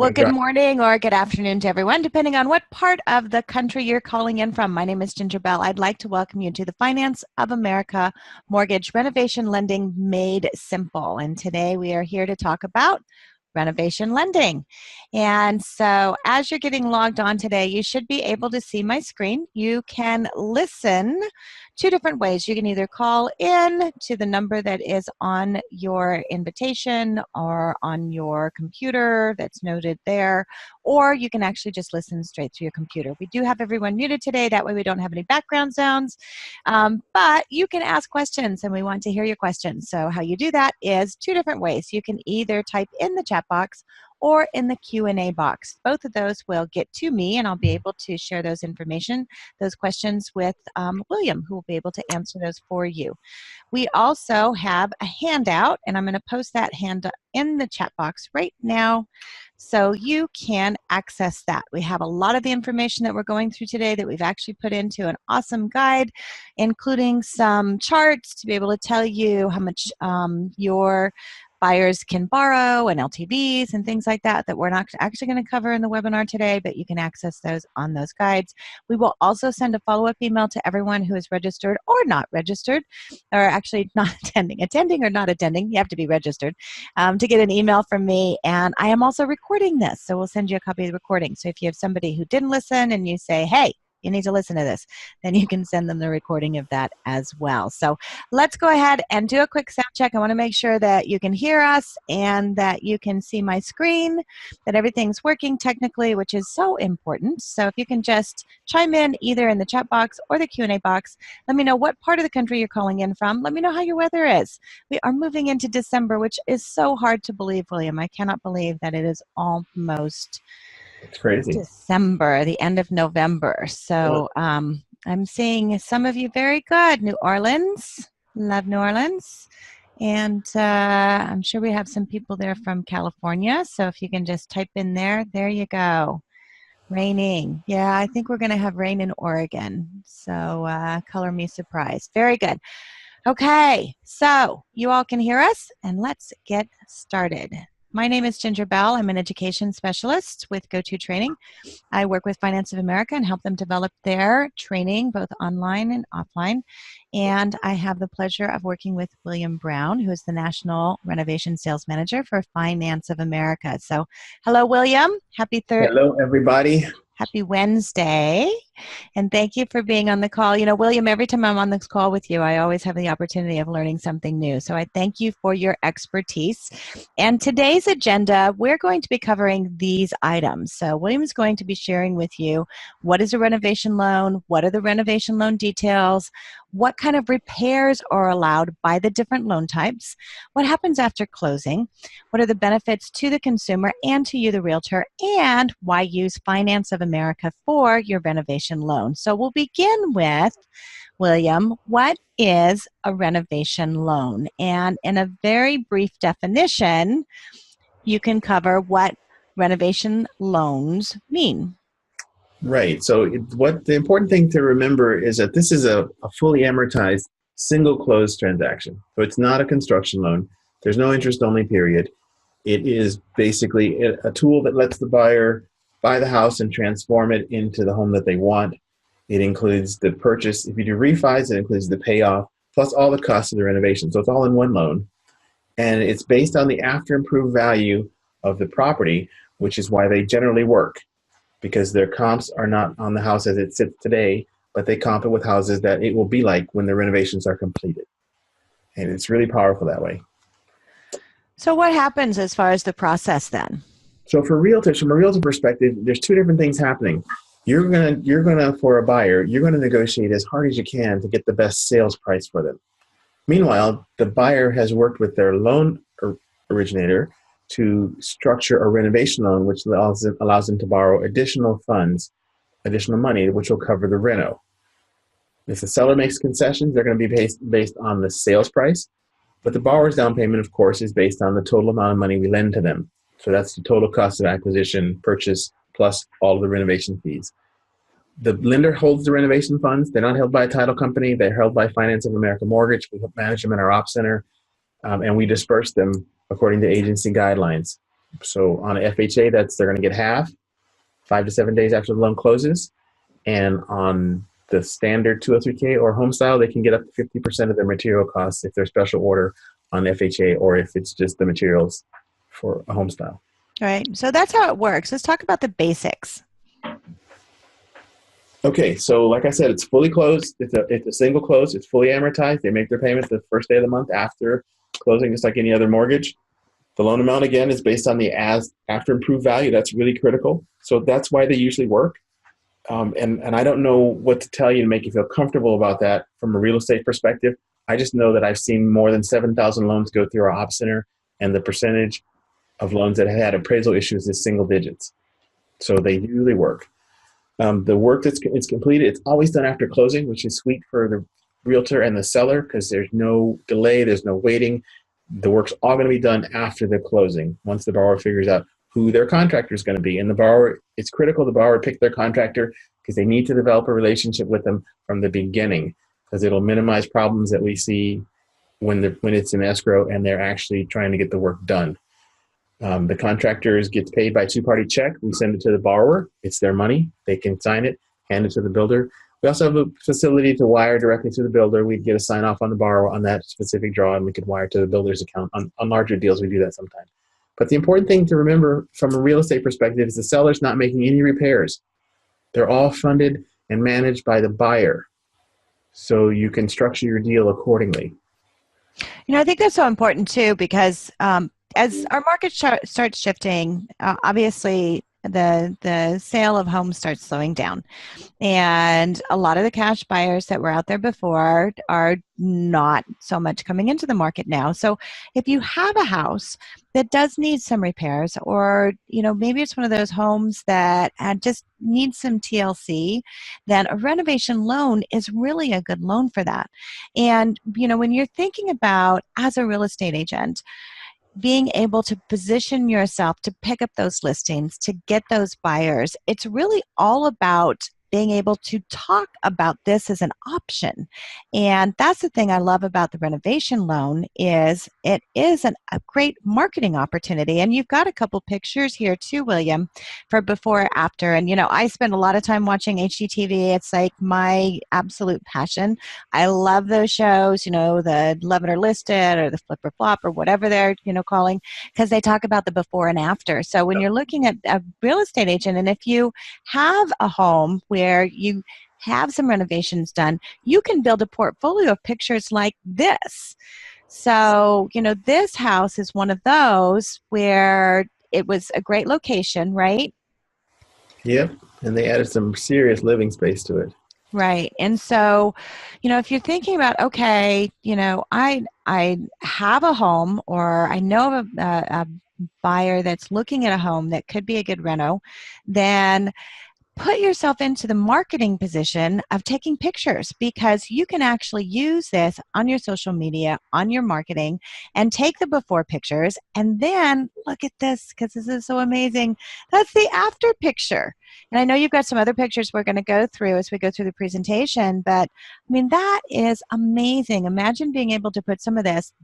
Well, good morning or good afternoon to everyone, depending on what part of the country you're calling in from. My name is Ginger Bell. I'd like to welcome you to the Finance of America Mortgage Renovation Lending Made Simple. And today we are here to talk about renovation lending. And so as you're getting logged on today, you should be able to see my screen. You can listen two different ways. You can either call in to the number that is on your invitation or on your computer that's noted there, or you can actually just listen straight through your computer. We do have everyone muted today. That way we don't have any background sounds, but you can ask questions and we want to hear your questions. So how you do that is two different ways. You can either type in the chat box or in the Q&A box. Both of those will get to me and I'll be able to share those questions with William, who will be able to answer those for you. We also have a handout, and I'm going to post that handout in the chat box right now so you can access that. We have a lot of the information that we're going through today that we've actually put into an awesome guide, including some charts to be able to tell you how much your buyers can borrow and LTVs and things like that that we're not actually going to cover in the webinar today, but you can access those on those guides. We will also send a follow-up email to everyone who is registered or not registered, or actually not attending or not attending. You have to be registered to get an email from me. And I am also recording this, so we'll send you a copy of the recording. So if you have somebody who didn't listen and you say, hey, you need to listen to this, then you can send them the recording of that as well. So let's go ahead and do a quick sound check. I want to make sure that you can hear us and that you can see my screen, that everything's working technically, which is so important. So if you can just chime in either in the chat box or the Q&A box, let me know what part of the country you're calling in from. Let me know how your weather is. We are moving into December, which is so hard to believe, William. I cannot believe that it is almost it's crazy. December, the end of November. So I'm seeing some of you very good. New Orleans, love New Orleans. And I'm sure we have some people there from California. So if you can just type in there you go. Raining. Yeah, I think we're going to have rain in Oregon. So color me surprised. Very good. Okay, so you all can hear us and let's get started. My name is Ginger Bell. I'm an education specialist with GoTo Training. I work with Finance of America and help them develop their training both online and offline. And I have the pleasure of working with William Brown, who is the National Renovation Sales Manager for Finance of America. So hello, William. Happy Thursday. Hello, everybody. Happy Wednesday, and thank you for being on the call. You know, William, every time I'm on this call with you, I always have the opportunity of learning something new. So I thank you for your expertise. And today's agenda, we're going to be covering these items. So William's going to be sharing with you what is a renovation loan, what are the renovation loan details, what kind of repairs are allowed by the different loan types, what happens after closing, what are the benefits to the consumer and to you, the realtor, and why use Finance of America for your renovation loan. So we'll begin with, William, what is a renovation loan? And in a very brief definition, you can cover what renovation loans mean. Right. So what the important thing to remember is that this is a fully amortized single closed transaction. So it's not a construction loan. There's no interest only period. It is basically a tool that lets the buyer buy the house and transform it into the home that they want. It includes the purchase. If you do refis, it includes the payoff plus all the costs of the renovation. So it's all in one loan. And it's based on the after improved value of the property, which is why they generally work, because their comps are not on the house as it sits today, but they comp it with houses that it will be like when the renovations are completed. And it's really powerful that way. So what happens as far as the process then? So for realtors, from a realtor perspective, there's two different things happening. You're gonna for a buyer, you're gonna negotiate as hard as you can to get the best sales price for them. Meanwhile, the buyer has worked with their loan originator to structure a renovation loan, which allows them to borrow additional funds, additional money, which will cover the reno. If the seller makes concessions, they're going to be based on the sales price, but the borrower's down payment, of course, is based on the total amount of money we lend to them. So that's the total cost of acquisition, purchase, plus all of the renovation fees. The lender holds the renovation funds. They're not held by a title company. They're held by Finance of America Mortgage. We manage them in our ops center, and we disperse them according to agency guidelines. So on an FHA, they're going to get half, 5 to 7 days after the loan closes. And on the standard 203K or home style, they can get up to 50% of their material costs if they're special order on FHA or if it's just the materials for a home style. All right. So that's how it works. Let's talk about the basics. Okay, so like I said, it's fully closed. It's a single close. It's fully amortized. They make their payment the first day of the month after closing, just like any other mortgage. The loan amount, again, is based on the after improved value. That's really critical. So that's why they usually work. And I don't know what to tell you to make you feel comfortable about that from a real estate perspective. I just know that I've seen more than 7,000 loans go through our op center, and the percentage of loans that have had appraisal issues is single digits. So they usually work. The work it's completed, it's always done after closing, which is sweet for the realtor and the seller because there's no delay, there's no waiting. The work's all going to be done after the closing, once the borrower figures out who their contractor is going to be. And the borrower, it's critical the borrower pick their contractor because they need to develop a relationship with them from the beginning because it'll minimize problems that we see when it's in escrow and they're actually trying to get the work done. The contractors gets paid by two-party check. We send it to the borrower. It's their money. They can sign it, hand it to the builder. We also have a facility to wire directly to the builder. We'd get a sign-off on the borrower on that specific draw, and we could wire to the builder's account. On larger deals, we do that sometimes. But the important thing to remember from a real estate perspective is the seller's not making any repairs. They're all funded and managed by the buyer. So you can structure your deal accordingly. I think that's so important too because as our market starts shifting, obviously the sale of homes starts slowing down. And a lot of the cash buyers that were out there before are not so much coming into the market now. So if you have a house that does need some repairs, or maybe it's one of those homes that just needs some TLC, then a renovation loan is really a good loan for that. And when you're thinking about, as a real estate agent, being able to position yourself to pick up those listings, to get those buyers, it's really all about being able to talk about this as an option. And that's the thing I love about the renovation loan is it is a great marketing opportunity. And you've got a couple pictures here too, William, for before or after. And, I spend a lot of time watching HGTV. It's like my absolute passion. I love those shows, the Love It or Listed or the Flip or Flop or whatever they're, calling, because they talk about the before and after. So when you're looking at a real estate agent, and if you have a home where you have some renovations done, you can build a portfolio of pictures like this. So, this house is one of those where it was a great location, right? Yep. And they added some serious living space to it. Right. And so, if you're thinking about, okay, I have a home, or I know of a buyer that's looking at a home that could be a good reno, then put yourself into the marketing position of taking pictures, because you can actually use this on your social media, on your marketing, and take the before pictures. And then look at this, because this is so amazing. That's the after picture. And I know you've got some other pictures we're going to go through as we go through the presentation, but I mean, that is amazing. Imagine being able to put some of this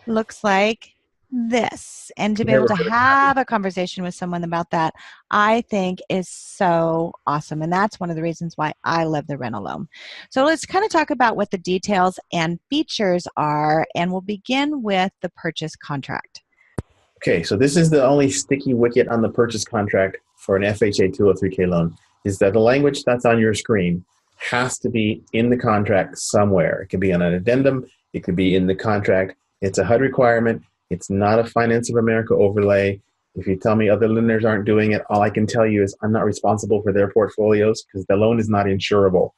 looks like this, and to be able to have a conversation with someone about that, I think is so awesome. And that's one of the reasons why I love the Reno loan. So let's kind of talk about what the details and features are, and we'll begin with the purchase contract. Okay, so this is the only sticky wicket on the purchase contract for an FHA 203K loan, is that the language that's on your screen has to be in the contract somewhere. It could be on an addendum, it could be in the contract. It's a HUD requirement. It's not a Finance of America overlay. If you tell me other lenders aren't doing it, all I can tell you is I'm not responsible for their portfolios because the loan is not insurable.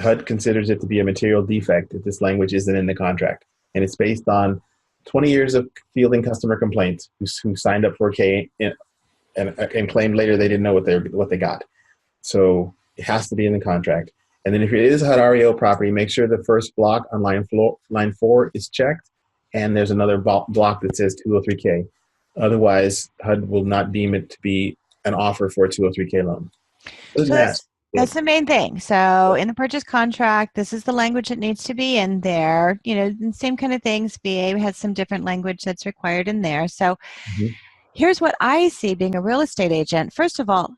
HUD considers it to be a material defect if this language isn't in the contract. And it's based on 20 years of fielding customer complaints who signed up for a K and claimed later they didn't know what they got. So it has to be in the contract. And then if it is a HUD REO property, make sure the first block on line 4 is checked, and there's another block that says 203K. Otherwise, HUD will not deem it to be an offer for a 203K loan. So That's the main thing. So in the purchase contract, this is the language that needs to be in there. Same kind of things. VA has some different language that's required in there. So Mhm. here's what I see being a real estate agent. First of all,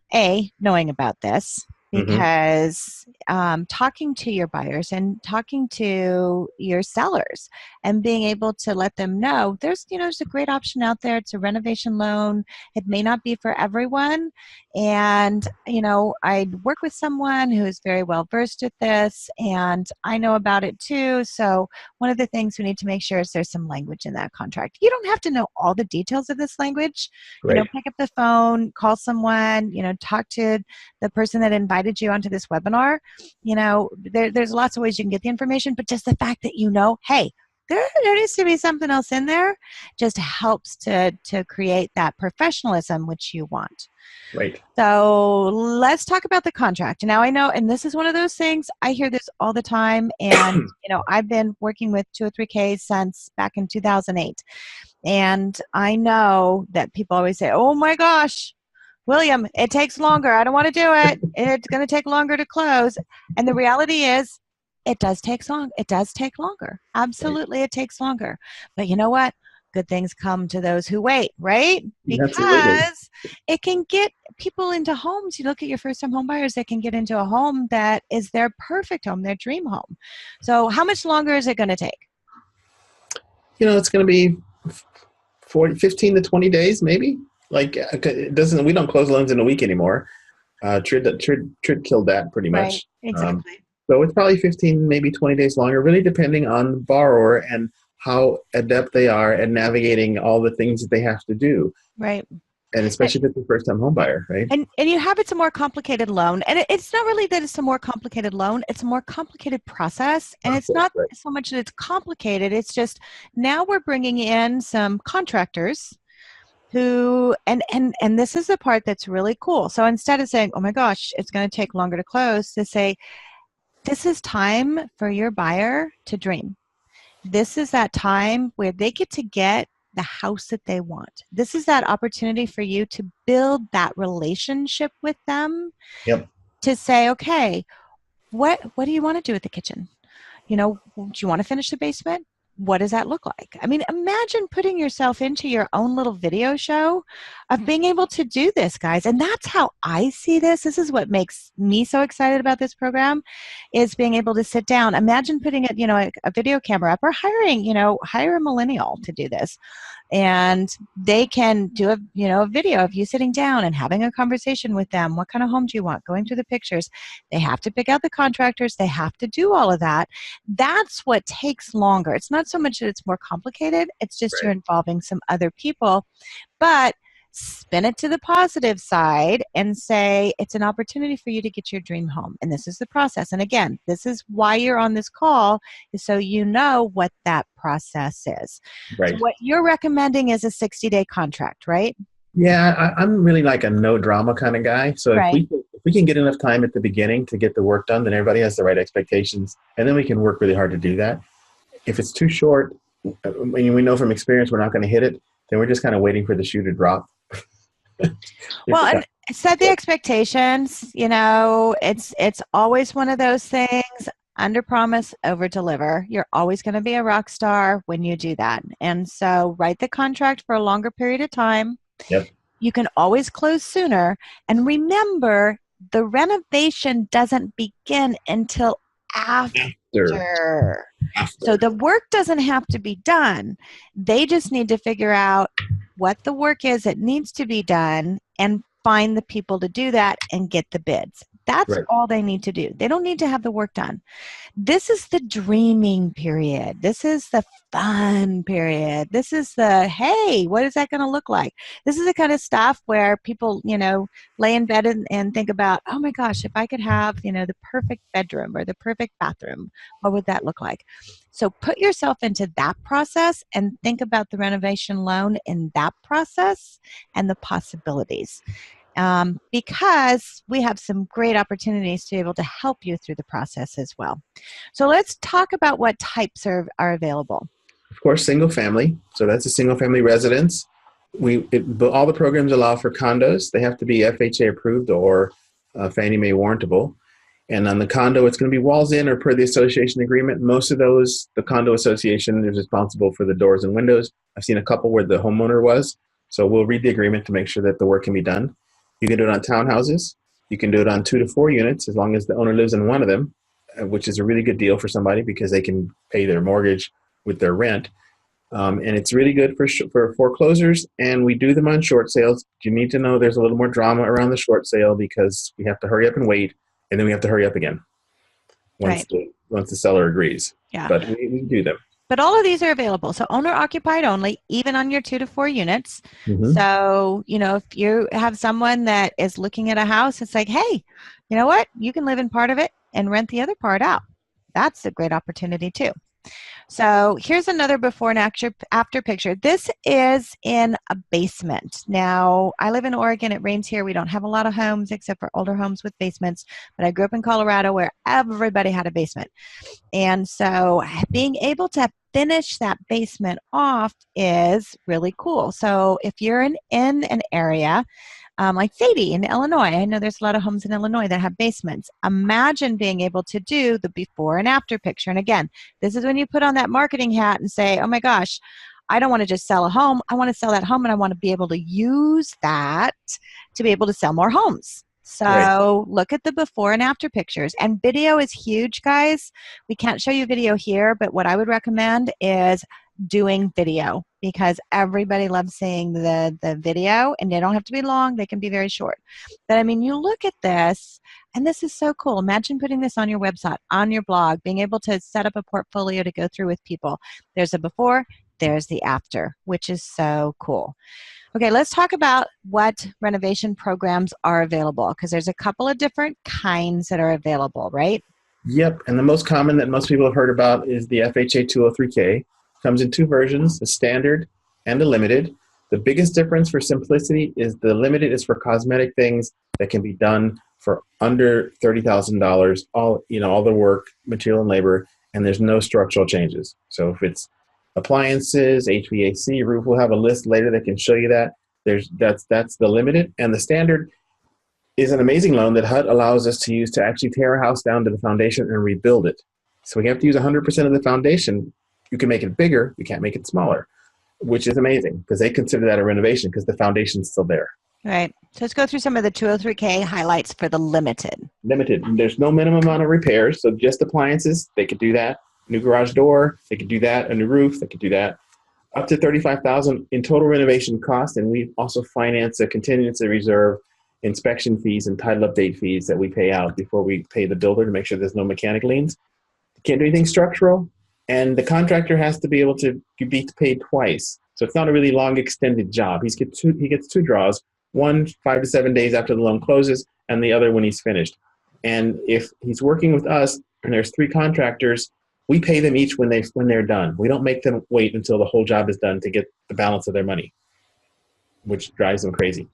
knowing about this, Mhm. because talking to your buyers and talking to your sellers and being able to let them know there's a great option out there. It's a renovation loan. It may not be for everyone. And, I work with someone who is very well versed with this, and I know about it too. So one of the things we need to make sure is there's some language in that contract. You don't have to know all the details of this language. Right. Pick up the phone, call someone, talk to the person that invited you onto this webinar. There's lots of ways you can get the information, but just the fact that hey, there needs to be something else in there just helps to create that professionalism which you want. Right. So let's talk about the contract. Now I know, and this is one of those things, I hear this all the time, and I've been working with 203Ks since back in 2008. And I know that people always say, oh my gosh, William, it takes longer. I don't want to do it. It's going to take longer to close. And the reality is, it does take long. It does take longer. Absolutely, it takes longer. But you know what? Good things come to those who wait, right? Absolutely. Because it can get people into homes. You look at your first-time home buyers that can get into a home that is their perfect home, their dream home. So how much longer is it going to take? It's going to be 15 to 20 days, maybe. Like it doesn't. We don't close loans in a week anymore. Trid killed that pretty much. Right, exactly. So it's probably 15, maybe 20 days longer, really depending on the borrower and how adept they are at navigating all the things that they have to do. Right. And especially if it's a first-time home buyer, right? And you have it's a more complicated loan. And it's not really that it's a more complicated loan. It's a more complicated process. And it's not Right. so much that it's complicated. It's just now we're bringing in some contractors who, and this is the part that's really cool. So instead of saying, oh my gosh, it's going to take longer to close, to say, this is time for your buyer to dream. This is that time where they get to get the house that they want. This is that opportunity for you to build that relationship with them. Yep. To say, okay, what do you want to do with the kitchen? Do you want to finish the basement? What does that look like? I mean, imagine putting yourself into your own little video show of being able to do this, guys. And that's how I see this. This is what makes me so excited about this program, is being able to sit down. Imagine putting a video camera up, or hire a millennial to do this. And they can do a video of you sitting down and having a conversation with them. What kind of home do you want? Going through the pictures. They have to pick out the contractors. They have to do all of that. That's what takes longer. It's not so much that it's more complicated. It's just Right. you're involving some other people. But spin it to the positive side and say it's an opportunity for you to get your dream home. And this is the process. And again, this is why you're on this call, is so you know what that process is. Right. So what you're recommending is a 60-day contract, right? Yeah, I'm really like a no drama kind of guy. So Right. if we can get enough time at the beginning to get the work done, then everybody has the right expectations, and then we can work really hard to do that. If it's too short, we know from experience we're not going to hit it, then we're just kind of waiting for the shoe to drop. Well, and set the expectations. It's always one of those things. Under promise, over deliver. You're always going to be a rock star when you do that. And so write the contract for a longer period of time. Yep. You can always close sooner. And remember, the renovation doesn't begin until after. So the work doesn't have to be done. They just need to figure out what the work is that needs to be done and find the people to do that and get the bids. That's Right. all they need to do. They don't need to have the work done. This is the dreaming period. This is the fun period. This is the, hey, what is that going to look like? This is the kind of stuff where people, lay in bed and think about, oh my gosh, if I could have, the perfect bedroom or the perfect bathroom, what would that look like? So put yourself into that process and think about the renovation loan in that process and the possibilities. Because we have some great opportunities to be able to help you through the process as well. So let's talk about what types are available. Of course, single family. So that's a single family residence. All the programs allow for condos. They have to be FHA approved or Fannie Mae warrantable. And on the condo, it's going to be walls in or per the association agreement. Most of those, the condo association is responsible for the doors and windows. I've seen a couple where the homeowner was. So we'll read the agreement to make sure that the work can be done. You can do it on townhouses. You can do it on 2 to 4 units as long as the owner lives in one of them, which is a really good deal for somebody because they can pay their mortgage with their rent. And it's really good for foreclosures, and we do them on short sales. You need to know there's a little more drama around the short sale because we have to hurry up and wait, and then we have to hurry up again once the seller agrees. Yeah. But we do them. But all of these are available. So owner occupied only, even on your 2 to 4 units. Mm-hmm. So, if you have someone that is looking at a house, it's like, hey, you know what? You can live in part of it and rent the other part out. That's a great opportunity too. So here's another before and after picture. This is in a basement. Now, I live in Oregon. It rains here. We don't have a lot of homes except for older homes with basements. But I grew up in Colorado where everybody had a basement. And so being able to finish that basement off is really cool. So if you're in an area like Sadie in Illinois, I know there's a lot of homes in Illinois that have basements. Imagine being able to do the before and after picture. And again, this is when you put on that marketing hat and say, oh my gosh, I don't want to just sell a home. I want to sell that home and I want to be able to use that to be able to sell more homes. So Look at the before and after pictures. And video is huge, guys. We can't show you video here, but what I would recommend is doing video because everybody loves seeing the video, and they don't have to be long. They can be very short. But I mean, you look at this, and this is so cool. Imagine putting this on your website, on your blog, being able to set up a portfolio to go through with people. There's a before, there's the after, which is so cool. Okay, let's talk about what renovation programs are available because there's a couple of different kinds that are available, right? Yep, and the most common that most people have heard about is the FHA 203K. Comes in 2 versions, the standard and the limited. The biggest difference for simplicity is the limited is for cosmetic things that can be done for under $30,000, all the work, material and labor, and there's no structural changes. So if it's appliances, HVAC, roof, we'll have a list later that can show you that. That's the limited, and the standard is an amazing loan that HUD allows us to use to actually tear a house down to the foundation and rebuild it. So we have to use 100% of the foundation. You can make it bigger, you can't make it smaller, which is amazing because they consider that a renovation because the foundation's still there. Right. So let's go through some of the 203K highlights for the limited. Limited. There's no minimum amount of repairs, so just appliances, they could do that. New garage door, they could do that. A new roof, they could do that. Up to $35,000 in total renovation cost, and we also finance a contingency reserve, inspection fees, and title update fees that we pay out before we pay the builder to make sure there's no mechanic liens. You can't do anything structural. And the contractor has to be able to be paid twice. So it's not a really long extended job. He gets 2 draws, one 5 to 7 days after the loan closes and the other when he's finished. And if he's working with us and there's 3 contractors, we pay them each when they're done. We don't make them wait until the whole job is done to get the balance of their money, which drives them crazy.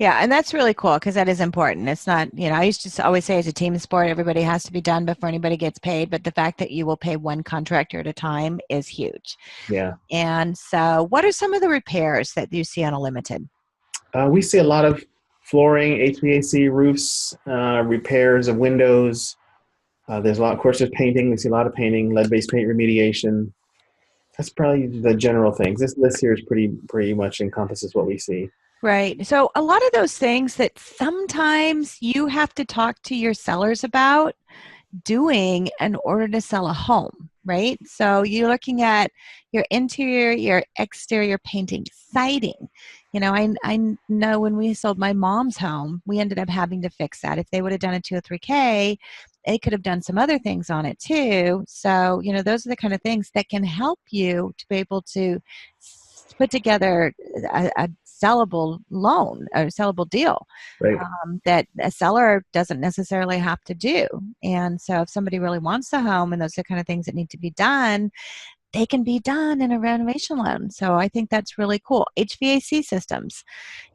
Yeah, and that's really cool because that is important. It's not, I used to always say it's a team sport. Everybody has to be done before anybody gets paid. But the fact that you will pay one contractor at a time is huge. Yeah. And so what are some of the repairs that you see on a limited? We see a lot of flooring, HVAC, roofs, repairs of windows. There's a lot, of course, there's painting. We see a lot of painting, lead-based paint remediation. That's probably the general things. This list here is pretty much encompasses what we see. Right. So a lot of those things that sometimes you have to talk to your sellers about doing in order to sell a home, right? So you're looking at your interior, your exterior painting, siding. I know when we sold my mom's home, we ended up having to fix that. If they would have done a 203K, they could have done some other things on it too. So, those are the kind of things that can help you to be able to put together a sellable loan or sellable deal, right, that a seller doesn't necessarily have to do. And so if somebody really wants the home and those are the kind of things that need to be done, they can be done in a renovation loan. So I think that's really cool. HVAC systems,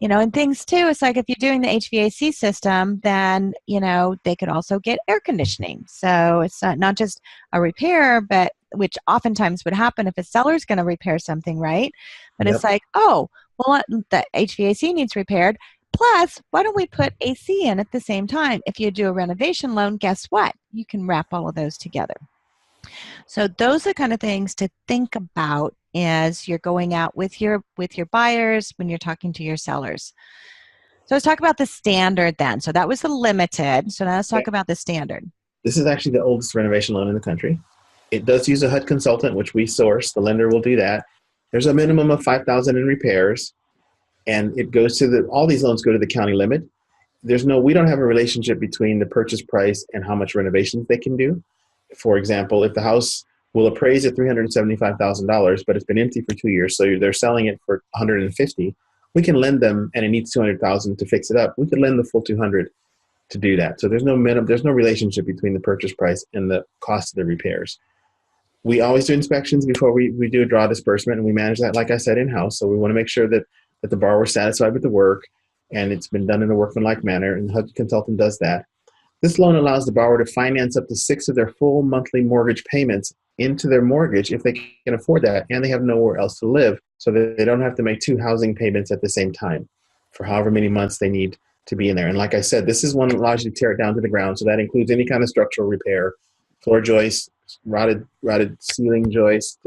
and things too. It's like if you're doing the HVAC system, then, they could also get air conditioning. So it's not just a repair, but which oftentimes would happen if a seller's going to repair something, right? But It's like, oh, well, the HVAC needs repaired, Plus, why don't we put AC in at the same time? If you do a renovation loan, guess what? You can wrap all of those together. So those are the kind of things to think about as you're going out with your buyers when you're talking to your sellers. So let's talk about the standard then. So that was the limited. So now let's talk about the standard. This is actually the oldest renovation loan in the country. It does use a HUD consultant, which we source. The lender will do that. There's a minimum of $5,000 in repairs, and it goes to all these loans go to the county limit. We don't have a relationship between the purchase price and how much renovations they can do. For example, if the house will appraise at $375,000, but it's been empty for 2 years, so they're selling it for $150,000, we can lend them, and it needs $200,000 to fix it up. We could lend the full $200,000 to do that. So there's no relationship between the purchase price and the cost of the repairs. We always do inspections before we do a draw disbursement, and we manage that, like I said, in-house. So we want to make sure that the borrower is satisfied with the work and it's been done in a workmanlike manner, and the HUD consultant does that. This loan allows the borrower to finance up to 6 of their full monthly mortgage payments into their mortgage if they can afford that, and they have nowhere else to live, so that they don't have to make 2 housing payments at the same time for however many months they need to be in there. And like I said, this is one that allows you to tear it down to the ground. So that includes any kind of structural repair, floor joists, rotted ceiling joists,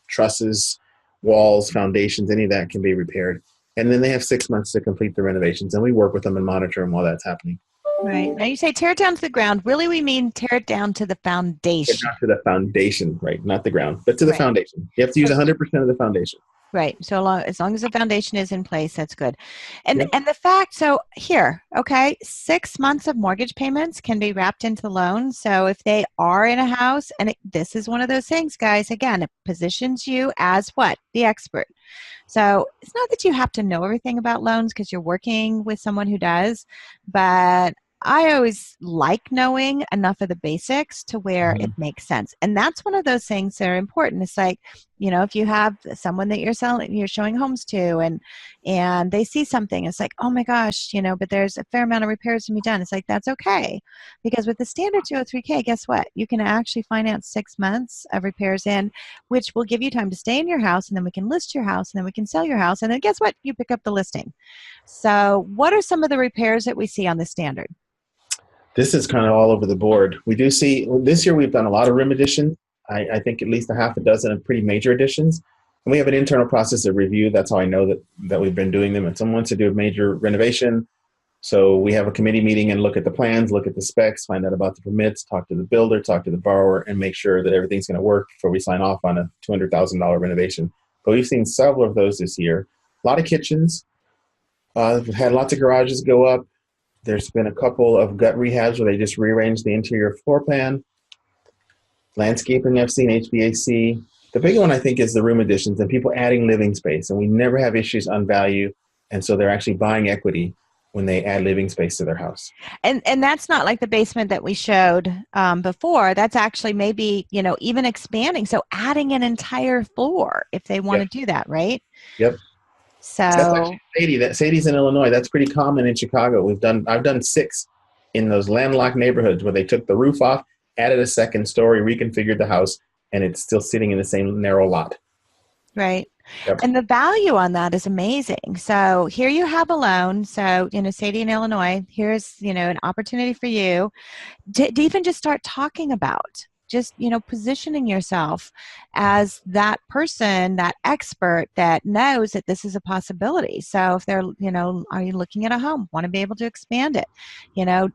trusses, walls, foundations, any of that can be repaired. And then they have 6 months to complete the renovations, and we work with them and monitor them while that's happening. Right. Now you say tear it down to the ground. Really, we mean tear it down to the foundation. Tear it down to the foundation, right? Not the ground, but to the foundation. You have to use 100% of the foundation. Right. So as long as the foundation is in place, that's good. And the fact, so here, okay, 6 months of mortgage payments can be wrapped into the loan. So if they are in a house, and this is one of those things, guys, again, it positions you as what? The expert. So it's not that you have to know everything about loans because you're working with someone who does, but I always like knowing enough of the basics to where it makes sense. And that's one of those things that are important. It's like, if you have someone that you're showing homes to and they see something, it's like, oh my gosh, but there's a fair amount of repairs to be done. It's like, that's okay. Because with the standard 203K, guess what? You can actually finance 6 months of repairs in, which will give you time to stay in your house, and then we can list your house, and then we can sell your house. And then guess what? You pick up the listing. So what are some of the repairs that we see on the standard? This is kind of all over the board. We do see, this year we've done a lot of room additions. I think at least a half a dozen of pretty major additions. And we have an internal process of review. That's how I know that we've been doing them. If someone wants to do a major renovation, so we have a committee meeting and look at the plans, look at the specs, find out about the permits, talk to the builder, talk to the borrower, and make sure that everything's going to work before we sign off on a $200,000 renovation. But we've seen several of those this year. A lot of kitchens. We've had lots of garages go up. There's been a couple of gut rehabs where they just rearranged the interior floor plan. Landscaping, I've seen HVAC. The big one, I think, is the room additions and people adding living space. And we never have issues on value. And so they're actually buying equity when they add living space to their house. And that's not like the basement that we showed before. That's actually maybe, even expanding. So adding an entire floor if they want to do that, right? Yep. So that's actually Sadie's in Illinois. That's pretty common in Chicago. I've done 6 in those landlocked neighborhoods where they took the roof off, added a second story, reconfigured the house, and it's still sitting in the same narrow lot. Right. Yep. And the value on that is amazing. So here you have a loan. So, Sadie in Illinois, here's, an opportunity for you to even just start talking about just, positioning yourself as that person, that expert that knows that this is a possibility. So if they're, are you looking at a home, want to be able to expand it,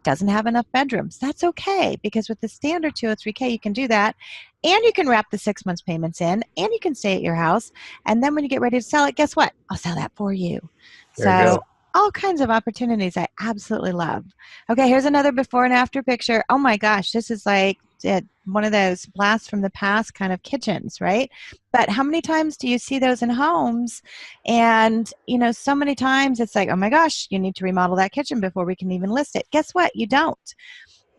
doesn't have enough bedrooms, that's okay. Because with the standard 203K, you can do that. And you can wrap the 6 months payments in, and you can stay at your house. And then when you get ready to sell it, guess what? I'll sell that for you. There you go. All kinds of opportunities I absolutely love. Okay, here's another before and after picture. Oh my gosh, this is like one of those blasts from the past kind of kitchens, right? But how many times do you see those in homes? And, so many times it's like, oh my gosh, you need to remodel that kitchen before we can even list it. Guess what? You don't.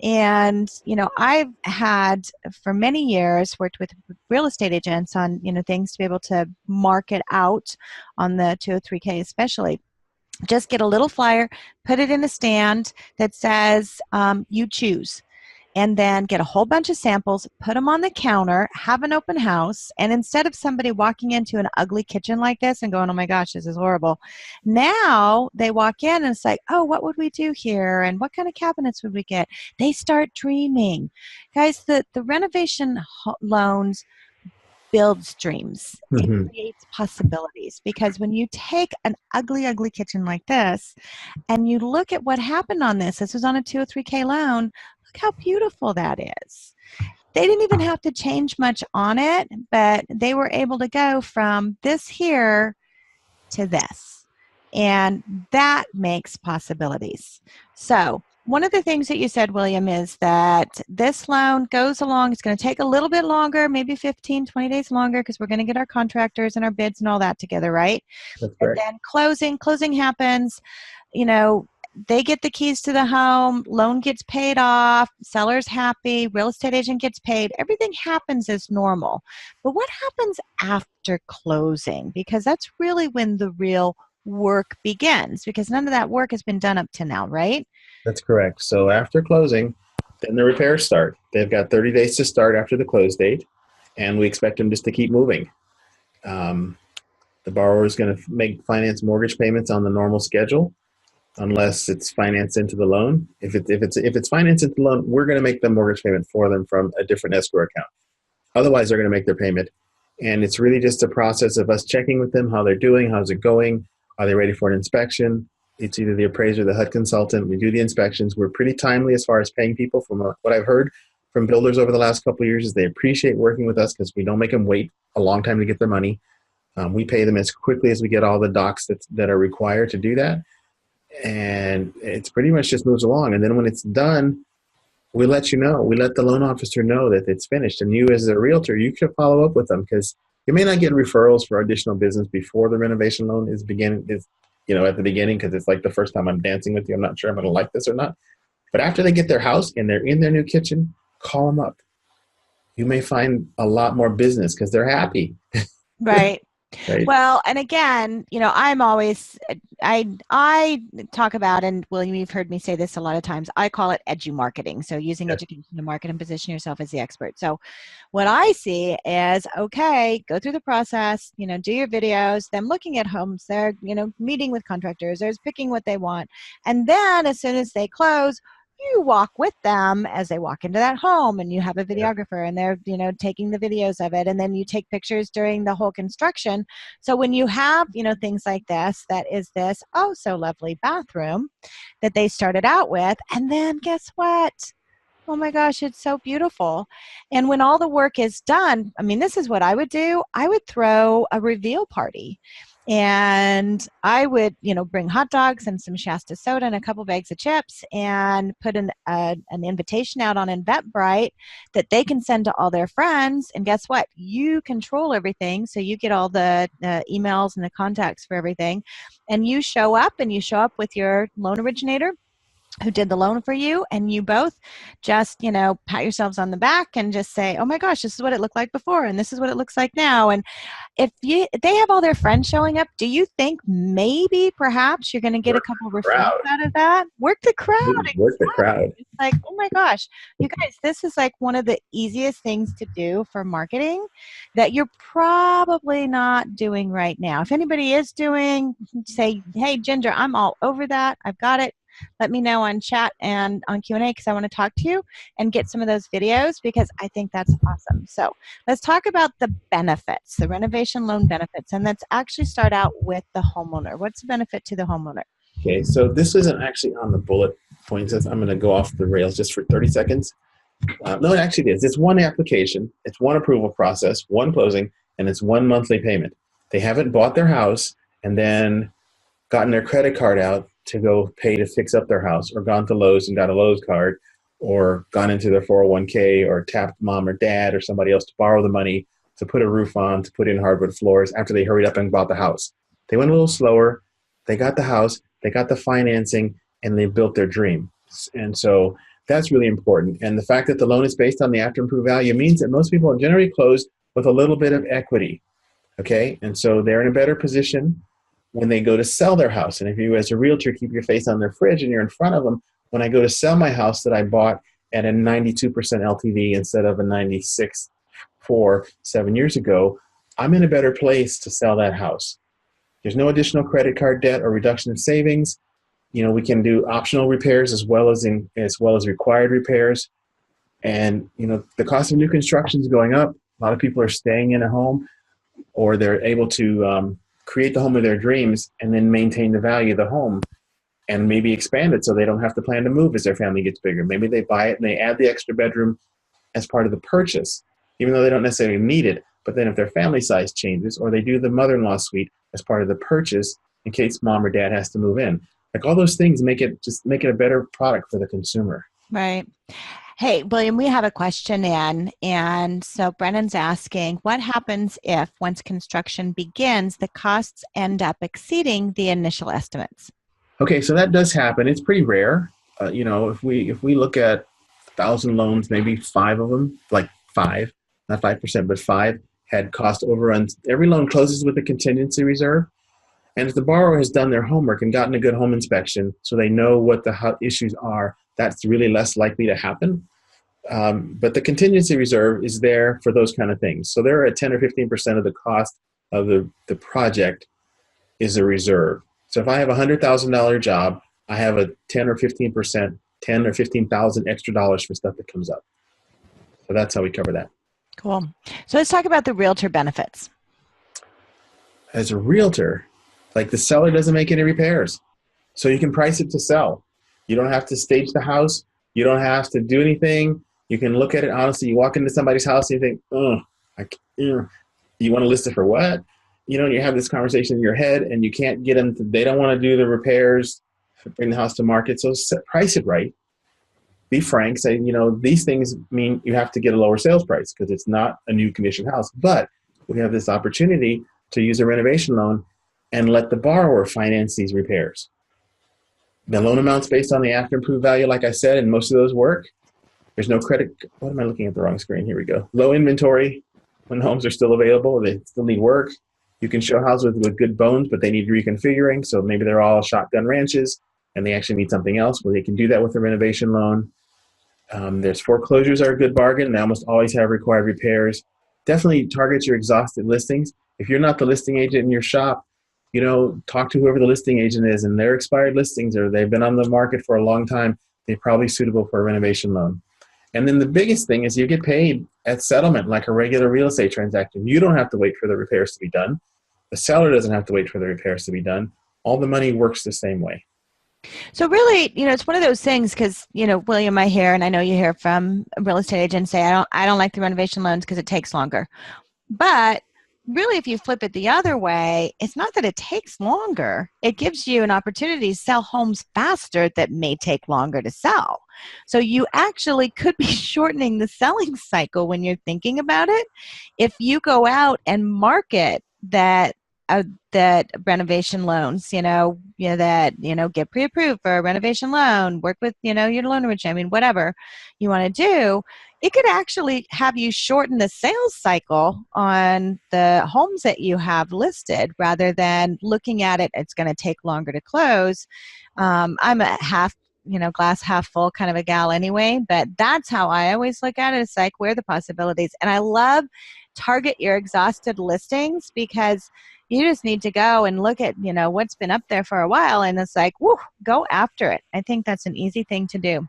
And, I've had for many years worked with real estate agents on, things to be able to market out on the 203K especially. Just get a little flyer, put it in a stand that says, you choose. and then get a whole bunch of samples, put them on the counter, have an open house, and instead of somebody walking into an ugly kitchen like this and going, oh my gosh, this is horrible, now they walk in and it's like, oh, what would we do here? And what kind of cabinets would we get? They start dreaming. Guys, the renovation loans builds dreams. It Hmm. creates possibilities, because when you take an ugly, ugly kitchen like this and you look at what happened on this was on a 203K loan. Look how beautiful that is. They didn't even have to change much on it, but they were able to go from this here to this. And that makes possibilities. So one of the things that you said, William, is that this loan goes along. It's going to take a little bit longer, maybe 15, 20 days longer, because we're going to get our contractors and our bids and all that together, right? That's And correct. then closing happens. They get the keys to the home, loan gets paid off, seller's happy, real estate agent gets paid. Everything happens as normal. But what happens after closing? Because that's really when the real work begins, because none of that work has been done up to now, right? That's correct. So after closing, then the repairs start. They've got 30 days to start after the close date, and we expect them just to keep moving. Um, the borrower is going to make finance mortgage payments on the normal schedule, unless it's financed into the loan. If it's financed into the loan, we're going to make the mortgage payment for them from a different escrow account. Otherwise, they're going to make their payment, and it's really just a process of us checking with them how they're doing, how's it going, are they ready for an inspection. It's either the appraiser or the HUD consultant. We do the inspections. We're pretty timely as far as paying people. From what I've heard from builders over the last couple of years is they appreciate working with us because we don't make them wait a long time to get their money. We pay them as quickly as we get all the docs that are required to do that. And it's pretty much just moves along. And then when it's done, we let you know. We let the loan officer know that it's finished. And you as a realtor, you can follow up with them, because you may not get referrals for additional business before the renovation loan is at the beginning, because it's like the first time I'm dancing with you. I'm not sure I'm going to like this or not. But after they get their house and they're in their new kitchen, call them up. You may find a lot more business because they're happy. Right. Right? Well, and again, I'm always, I talk about, and William, you've heard me say this a lot of times, I call it edu-marketing. So using Yeah. education to market and position yourself as the expert. So what I see is, okay, go through the process, do your videos, them looking at homes, they're, meeting with contractors, there's picking what they want. And then as soon as they close, you walk with them as they walk into that home, and you have a Yeah. videographer and they're taking the videos of it, and then you take pictures during the whole construction. So when you have things like this, that is this oh so lovely bathroom that they started out with, and then guess what? Oh my gosh, it's so beautiful. And when all the work is done, I mean, this is what I would do. I would throw a reveal party. And I would, bring hot dogs and some Shasta soda and a couple bags of chips, and put an invitation out on Eventbrite that they can send to all their friends. And guess what? You control everything. So you get all the emails and the contacts for everything. And you show up with your loan originator who did the loan for you, and you both just pat yourselves on the back and just say, oh my gosh, this is what it looked like before and this is what it looks like now. And if they have all their friends showing up, do you think maybe perhaps you're going to get a Work couple the referrals crowd. out of that? Work the crowd. Work the Exactly. crowd. It's like, oh my gosh, you guys, this is like one of the easiest things to do for marketing that you're probably not doing right now. If anybody is doing, say, hey Ginger, I'm all over that, I've got it, let me know on chat and on Q&A, because I want to talk to you and get some of those videos, because I think that's awesome. So let's talk about the benefits, the renovation loan benefits, and let's actually start out with the homeowner. What's the benefit to the homeowner? Okay, so this isn't actually on the bullet points. I'm going to go off the rails just for 30 seconds. No, it actually is. It's one application, it's one approval process, one closing, and it's one monthly payment. They haven't bought their house and then gotten their credit card out to go pay to fix up their house, or gone to Lowe's and got a Lowe's card, or gone into their 401k, or tapped mom or dad or somebody else to borrow the money to put a roof on, to put in hardwood floors after they hurried up and bought the house. They went a little slower. They got the house, they got the financing, and they built their dream. And so that's really important. And the fact that the loan is based on the after improved value means that most people are generally closed with a little bit of equity. Okay, and so they're in a better position when they go to sell their house. And if you as a realtor keep your face on their fridge and you're in front of them, when I go to sell my house that I bought at a 92% LTV instead of a 96.4 7 years ago, I'm in a better place to sell that house. There's no additional credit card debt or reduction in savings. We can do optional repairs as well as required repairs. And the cost of new construction is going up. A lot of people are staying in a home, or they're able to create the home of their dreams and then maintain the value of the home and maybe expand it so they don't have to plan to move as their family gets bigger. Maybe they buy it and they add the extra bedroom as part of the purchase, even though they don't necessarily need it. But then if their family size changes, or they do the mother-in-law suite as part of the purchase in case mom or dad has to move in. Like, all those things make it a better product for the consumer. Right. Hey, William, we have a question in. And so Brennan's asking, what happens if once construction begins, the costs end up exceeding the initial estimates? Okay, so that does happen. It's pretty rare. If we look at 1,000 loans, maybe 5 of them, like 5, not 5%, but 5 had cost overruns. Every loan closes with a contingency reserve. And if the borrower has done their homework and gotten a good home inspection, so they know what the issues are, that's really less likely to happen. But the contingency reserve is there for those kind of things. So there are 10 or 15% of the cost of the project is a reserve. So if I have a $100,000 job, I have a 10 or 15%, 10 or 15,000 extra dollars for stuff that comes up. So that's how we cover that. Cool. So let's talk about the realtor benefits. As a realtor, like, the seller doesn't make any repairs. So you can price it to sell. You don't have to stage the house. You don't have to do anything. You can look at it honestly. You walk into somebody's house and you think, you want to list it for what? You have this conversation in your head and you can't get them. They don't want to do the repairs, bring the house to market. So price it right. Be frank. Say, these things mean you have to get a lower sales price because it's not a new condition house. But we have this opportunity to use a renovation loan and let the borrower finance these repairs. The loan amount's based on the after improved value, like I said, and most of those work. There's no credit. What am I looking at the wrong screen? Here we go. Low inventory when homes are still available. They still need work. You can show houses with good bones, but they need reconfiguring. So maybe they're all shotgun ranches and they actually need something else. Well, they can do that with a renovation loan. There's foreclosures are a good bargain. They almost always have required repairs. Definitely target your exhausted listings. If you're not the listing agent in your shop, talk to whoever the listing agent is, and their expired listings, or they've been on the market for a long time, they're probably suitable for a renovation loan. And then the biggest thing is you get paid at settlement like a regular real estate transaction. You don't have to wait for the repairs to be done. The seller doesn't have to wait for the repairs to be done. All the money works the same way. So really, it's one of those things because, William, I hear, and I know you hear from real estate agents say, I don't like the renovation loans because it takes longer. But really, if you flip it the other way, it's not that it takes longer. It gives you an opportunity to sell homes faster that may take longer to sell. So you actually could be shortening the selling cycle when you're thinking about it. If you go out and market that renovation loans, get pre-approved for a renovation loan, work with, your loan originator, whatever you want to do, it could actually have you shorten the sales cycle on the homes that you have listed rather than looking at it, it's going to take longer to close. I'm a glass half full kind of a gal anyway, but that's how I always look at it. It's like, where are the possibilities? And I love target your exhausted listings because you just need to go and look at, what's been up there for a while. And it's like, whoo, go after it. I think that's an easy thing to do.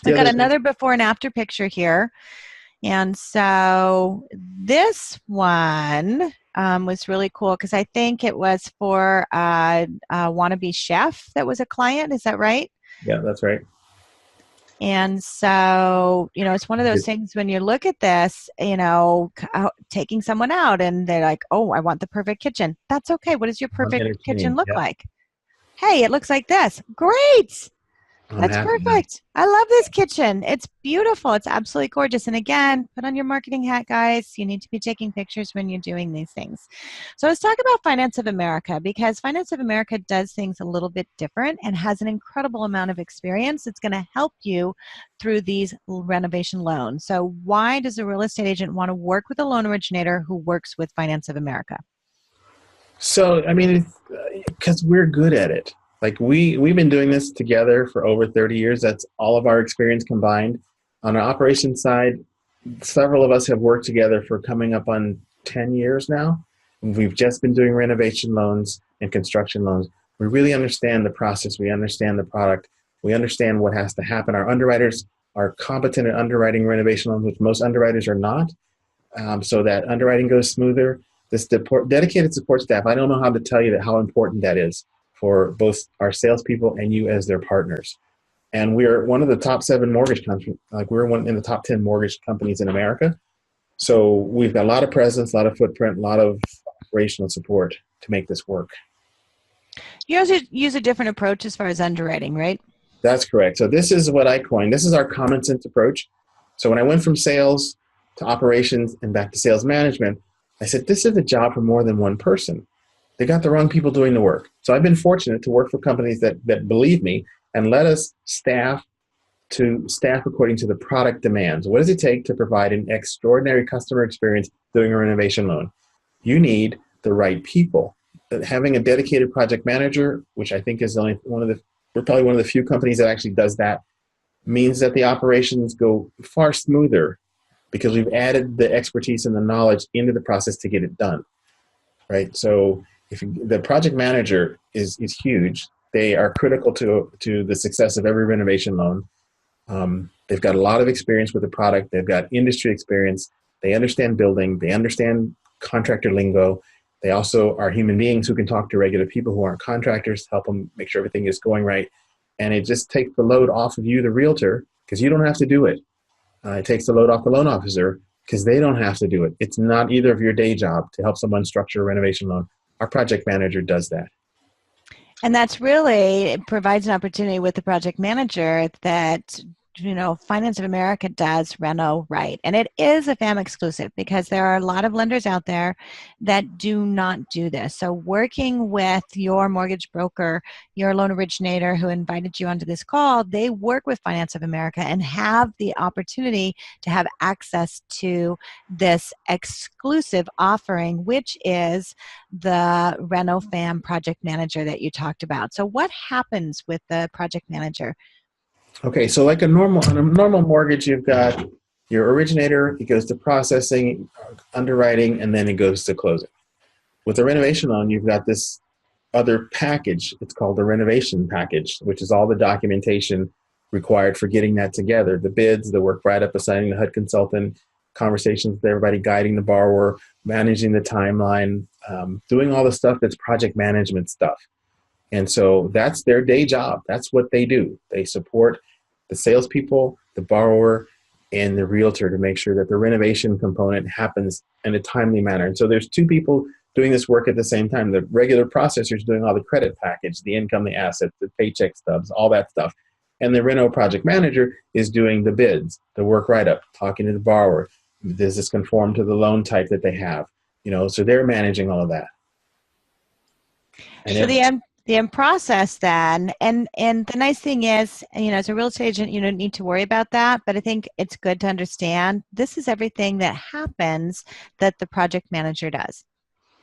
I've got another before and after picture here. And so this one was really cool because I think it was for a wannabe chef that was a client. Is that right? Yeah, that's right. And so, it's one of those things when you look at this, taking someone out and they're like, oh, I want the perfect kitchen. That's okay. What does your perfect kitchen look like? Hey, it looks like this. Great. That's perfect. I love this kitchen. It's beautiful. It's absolutely gorgeous. And again, put on your marketing hat, guys. You need to be taking pictures when you're doing these things. So let's talk about Finance of America because Finance of America does things a little bit different and has an incredible amount of experience. It's going to help you through these renovation loans. So why does a real estate agent want to work with a loan originator who works with Finance of America? So, because we're good at it. Like we've been doing this together for over 30 years. That's all of our experience combined. On the operations side, several of us have worked together for coming up on 10 years now. We've just been doing renovation loans and construction loans. We really understand the process. We understand the product. We understand what has to happen. Our underwriters are competent at underwriting renovation loans, which most underwriters are not, so that underwriting goes smoother. This dedicated support staff, I don't know how to tell you how important that is for both our salespeople and you as their partners. And we're one of the top 7 mortgage companies. Like, we're one in the top 10 mortgage companies in America. So we've got a lot of presence, a lot of footprint, a lot of operational support to make this work. You also use a different approach as far as underwriting, right? That's correct. So this is what I coined. This is our Commonsense approach. So when I went from sales to operations and back to sales management, I said, this is a job for more than one person. They got the wrong people doing the work. So I've been fortunate to work for companies that believe me and let us staff according to the product demands. What does it take to provide an extraordinary customer experience doing a renovation loan? You need the right people. Having a dedicated project manager, which I think is we're probably one of the few companies that actually does that, means that the operations go far smoother because we've added the expertise and the knowledge into the process to get it done, right? So the project manager is huge. They are critical to the success of every renovation loan. They've got a lot of experience with the product. They've got industry experience. They understand building. They understand contractor lingo. They also are human beings who can talk to regular people who aren't contractors to help them make sure everything is going right. And it just takes the load off of you, the realtor, because you don't have to do it. It takes the load off the loan officer because they don't have to do it. It's not either of your day job to help someone structure a renovation loan. Our project manager does that. And that's really, it provides an opportunity with the project manager that, Finance of America does Reno right. And it is a FAM exclusive because there are a lot of lenders out there that do not do this. So working with your mortgage broker, your loan originator who invited you onto this call, they work with Finance of America and have the opportunity to have access to this exclusive offering, which is the Reno FAM project manager that you talked about. So what happens with the project manager? Okay, so like on a normal mortgage, you've got your originator, it goes to processing, underwriting, and then it goes to closing. With a renovation loan, you've got this other package. It's called the renovation package, which is all the documentation required for getting that together. The bids, the work write-up, assigning the HUD consultant, conversations with everybody, guiding the borrower, managing the timeline, doing all the stuff that's project management stuff. And so that's their day job. That's what they do. They support the salespeople, the borrower, and the realtor to make sure that the renovation component happens in a timely manner. And so there's 2 people doing this work at the same time. The regular processor is doing all the credit package, the income, the assets, the paycheck stubs, all that stuff. And the Reno project manager is doing the bids, the work write-up, talking to the borrower. Does this conform to the loan type that they have? So they're managing all of that. And so the end process then, and the nice thing is, as a real estate agent, you don't need to worry about that, but I think it's good to understand this is everything that happens that the project manager does.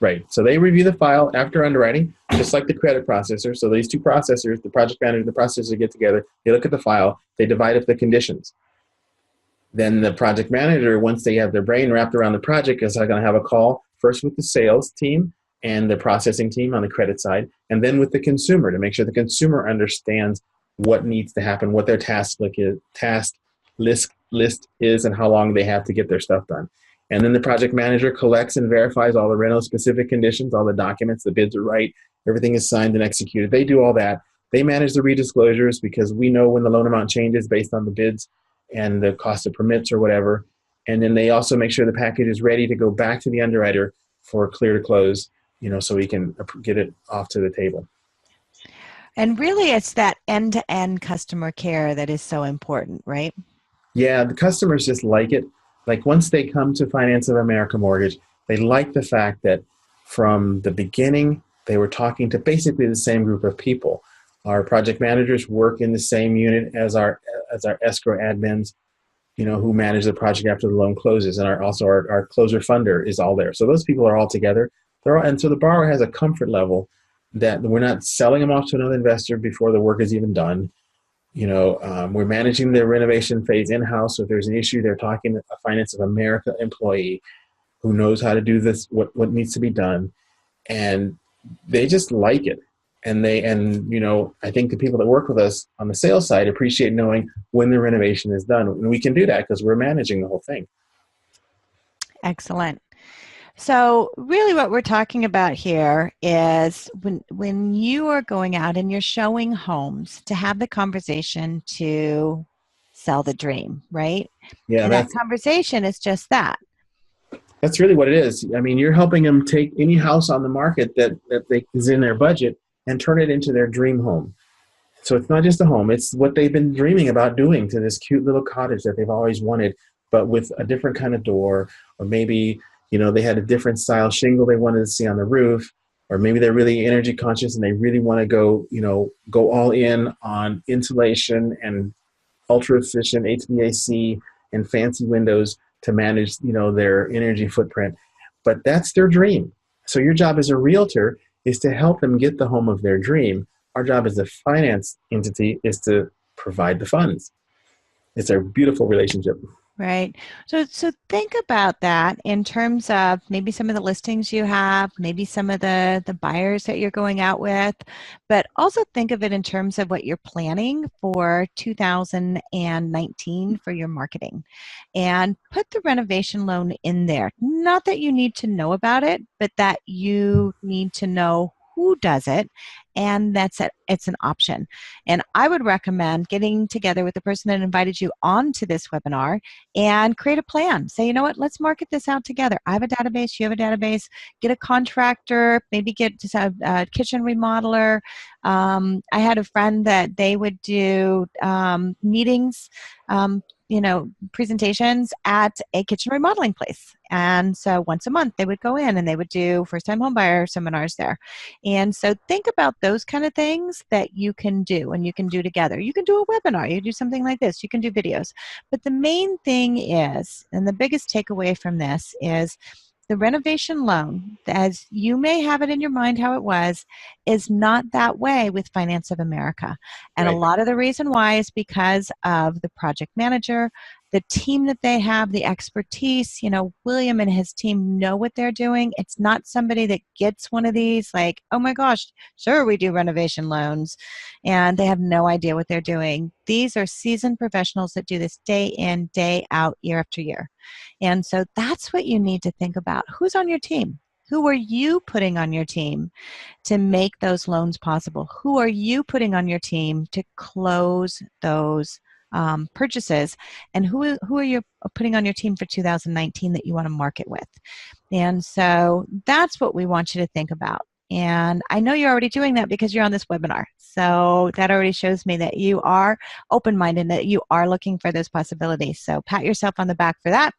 Right. So they review the file after underwriting, just like the credit processor. So these 2 processors, the project manager and the processor, get together, they look at the file, they divide up the conditions. Then the project manager, once they have their brain wrapped around the project, is going to have a call first with the sales team and the processing team on the credit side, and then with the consumer to make sure the consumer understands what needs to happen, what their task list is, and how long they have to get their stuff done. And then the project manager collects and verifies all the Reno specific conditions, all the documents, the bids are right, everything is signed and executed. They do all that. They manage the redisclosures because we know when the loan amount changes based on the bids and the cost of permits or whatever. And then they also make sure the package is ready to go back to the underwriter for clear to close, so we can get it off to the table. And really, it's that end-to-end customer care that is so important, right? Yeah, the customers just like it. Like once they come to Finance of America Mortgage, they like the fact that from the beginning, they were talking to basically the same group of people. Our project managers work in the same unit as our escrow admins, who manage the project after the loan closes, and our closer funder is all there. So those people are all together. And so the borrower has a comfort level that we're not selling them off to another investor before the work is even done. We're managing the renovation phase in-house. So if there's an issue, they're talking to a Finance of America employee who knows how to do this, what needs to be done. And they just like it. And I think the people that work with us on the sales side appreciate knowing when the renovation is done. And we can do that because we're managing the whole thing. Excellent. So really what we're talking about here is when you are going out and you're showing homes, to have the conversation to sell the dream, right? Yeah, And that conversation is just that. That's really what it is. I mean, you're helping them take any house on the market that is in their budget and turn it into their dream home. So it's not just a home, it's what they've been dreaming about doing to this cute little cottage that they've always wanted, but with a different kind of door, or maybe, they had a different style shingle they wanted to see on the roof, or maybe they're really energy conscious and they really want to go all in on insulation and ultra efficient HVAC and fancy windows to manage, their energy footprint. But that's their dream. So your job as a realtor is to help them get the home of their dream. Our job as a finance entity is to provide the funds. It's a beautiful relationship. Right. So think about that in terms of maybe some of the listings you have, maybe some of the buyers that you're going out with, but also think of it in terms of what you're planning for 2019 for your marketing, and put the renovation loan in there. Not that you need to know about it, but that you need to know who does it, and that's it. It's an option. And I would recommend getting together with the person that invited you onto this webinar and create a plan. Say, you know what, let's market this out together. I have a database, you have a database. Get a contractor, maybe get just a kitchen remodeler. I had a friend that they would do meetings, presentations at a kitchen remodeling place. And so once a month they would go in and they would do first-time homebuyer seminars there. And so think about those kind of things that you can do and you can do together. You can do a webinar, you can do something like this, you can do videos. But the main thing is, and the biggest takeaway from this is, the renovation loan, as you may have it in your mind how it was, is not that way with Finance of America. And Right. A lot of the reason why is because of the project manager, the team that they have, the expertise. William and his team know what they're doing. It's not somebody that gets one of these like, oh my gosh, sure, we do renovation loans, and they have no idea what they're doing. These are seasoned professionals that do this day in, day out, year after year. And so that's what you need to think about. Who's on your team? Who are you putting on your team to make those loans possible? Who are you putting on your team to close those purchases? And who are you putting on your team for 2019 that you want to market with? And so that's what we want you to think about. And I know you're already doing that because you're on this webinar. So that already shows me that you are open-minded, that you are looking for those possibilities. So pat yourself on the back for that.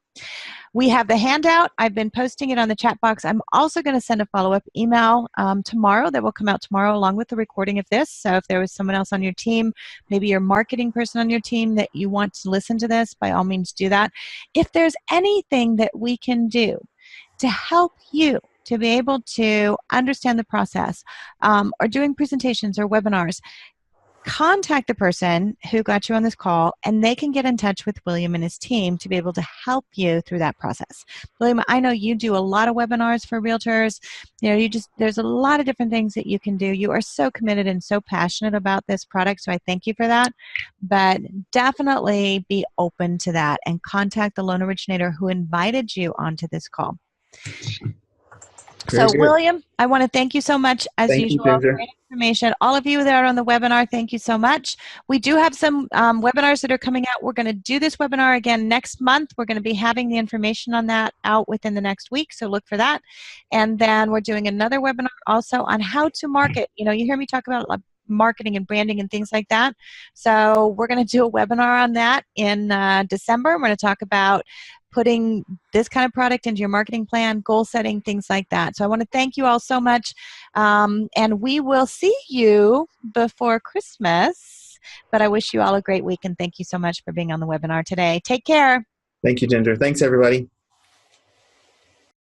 We have the handout. I've been posting it on the chat box. I'm also going to send a follow-up email tomorrow that will come out tomorrow along with the recording of this. So if there was someone else on your team, maybe your marketing person on your team that you want to listen to this, by all means do that. If there's anything that we can do to help you to be able to understand the process, or doing presentations or webinars, contact the person who got you on this call, and they can get in touch with William and his team to be able to help you through that process. William, I know you do a lot of webinars for realtors. There's a lot of different things that you can do. You are so committed and so passionate about this product, so I thank you for that. But definitely be open to that and contact the loan originator who invited you onto this call. So, William, I want to thank you so much, as usual. Great information. All of you that are on the webinar, thank you so much. We do have some webinars that are coming out. We're going to do this webinar again next month. We're going to be having the information on that out within the next week, so look for that. And then we're doing another webinar also on how to market. You hear me talk about marketing and branding and things like that. So we're going to do a webinar on that in December. We're going to talk about putting this kind of product into your marketing plan, goal setting, things like that. So I want to thank you all so much. And we will see you before Christmas. But I wish you all a great week, and thank you so much for being on the webinar today. Take care. Thank you, Ginger. Thanks, everybody.